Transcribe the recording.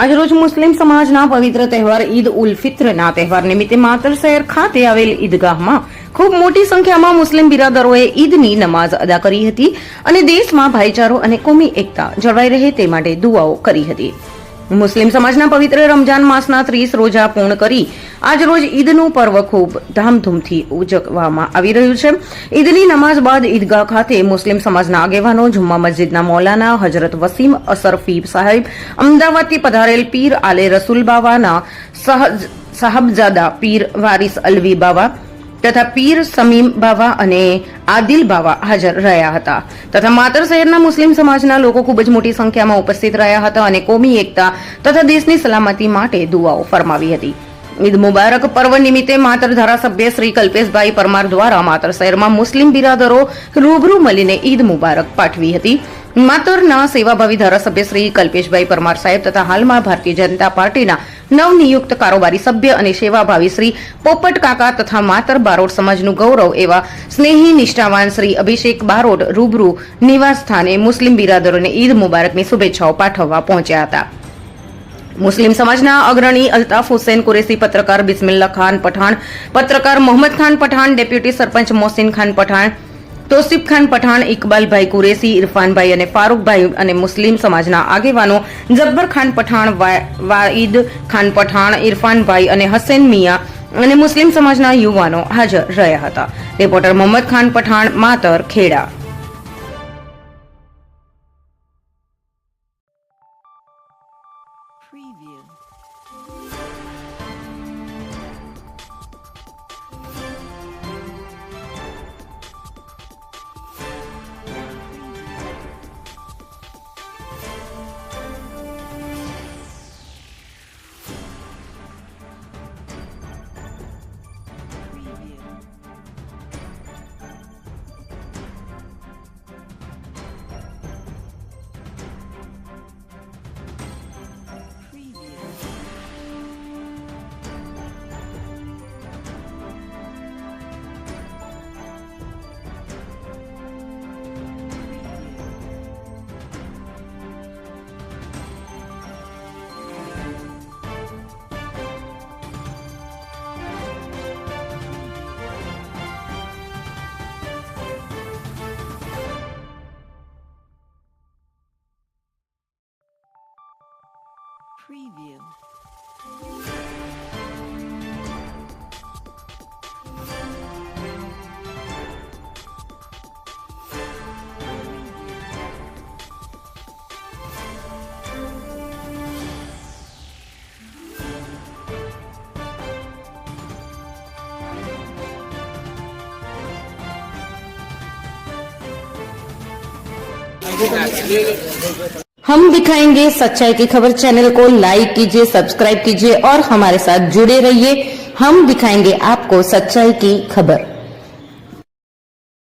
આજરોજ મુસ્લિમ સમાજના પવિત્ર તહેવાર ઈદ ઉલ ફિત્રના તહેવાર નિમિત્તે માતર શહેર ખાતે આવેલ ઈદગાહમાં ખૂબ મોટી સંખ્યામાં મુસ્લિમ બિરાદરોએ ઈદની નમાઝ અદા કરી હતી અને દેશમાં ભાઈચારો અને કોમી એકતા જળવાઈ રહે તે માટે દુઆઓ કરી હતી. મુસ્લિમ સમાજના પવિત્ર રમજાન માસના 30 રોજા પૂર્ણ કરી આજરોજ ઈદનું પર્વ ખૂબ ધામધૂમથી ઉજવવામાં આવી રહ્યું છે. ઈદની નમાઝ બાદ ઈદગાહ ખાતે મુસ્લિમ સમાજના આગેવાનો, જુમ્મા મસ્જિદના મૌલાના હજરત વસીમ અસરફી સાહેબ, અમદાવાદથી પધારેલ પીર આલે રસુલ બાવાના સાહબજાદા પીર વારિસ અલવી બાવા તથા પીર સમીમ બાવા અને આદિલ બાવા હાજર રહ્યા હતા તથા માતર શહેરના મુસ્લિમ સમાજના લોકો ખૂબ જ મોટી સંખ્યામાં ઉપસ્થિત રહ્યા હતા અને કોમી એકતા તથા દેશની સલામતી માટે દુઆઓ ફરમાવી હતી. ઈદ મુબારક પર્વ નિમિત્તે માતર ધારાસભ્ય શ્રી કલ્પેશભાઈ પરમાર દ્વારા માતર શહેરમાં મુસ્લિમ બિરાદરો રૂબરૂ મળીને ઈદ મુબારક પાઠવી હતી. માતરના સેવાભાવી ધારાસભ્ય શ્રી કલ્પેશભાઈ પરમાર સાહેબ તથા હાલમાં ભારતીય જનતા પાર્ટીના નવનિયુક્ત કારોબારી સભ્ય અને સેવાભાવી શ્રી પોપટ કાકા તથા માતર બારોટ સમાજનું ગૌરવ એવા સ્નેહી નિષ્ઠાવાન શ્રી અભિષેક બારોટ રૂબરૂ નિવાસ સ્થાને મુસ્લિમ બિરાદરોને ઈદ મુબારકની શુભેચ્છાઓ પાઠવવા પહોંચ્યા હતા. મુસ્લિમ સમાજના અગ્રણી અલ્તાફ હુસેન કુરેશી, પત્રકાર બિસ્મિલ્લા ખાન પઠાણ, પત્રકાર મોહમ્મદ ખાન પઠાણ, ડેપ્યુટી સરપંચ મોહસિન ખાન પઠાણ, તોસીફ ખાન પઠાણ, ઇકબાલભાઈ કુરેશી, ઇરફાનભાઈ અને ફારૂકભાઈ અને મુસ્લિમ સમાજના આગેવાનો જબ્બર ખાન પઠાણ, વાઈદ ખાન પઠાણ, ઇરફાનભાઈ અને હસેન મિયા અને મુસ્લિમ સમાજના યુવાનો હાજર રહ્યા હતા. રિપોર્ટર મોહમ્મદ ખાન પઠાણ, માતર, ખેડા. Preview. Preview. हम दिखाएंगे सच्चाई की खबर चैनल को लाइक कीजिए, सब्सक्राइब कीजिए और हमारे साथ जुड़े रहिए. हम दिखाएंगे आपको सच्चाई की खबर.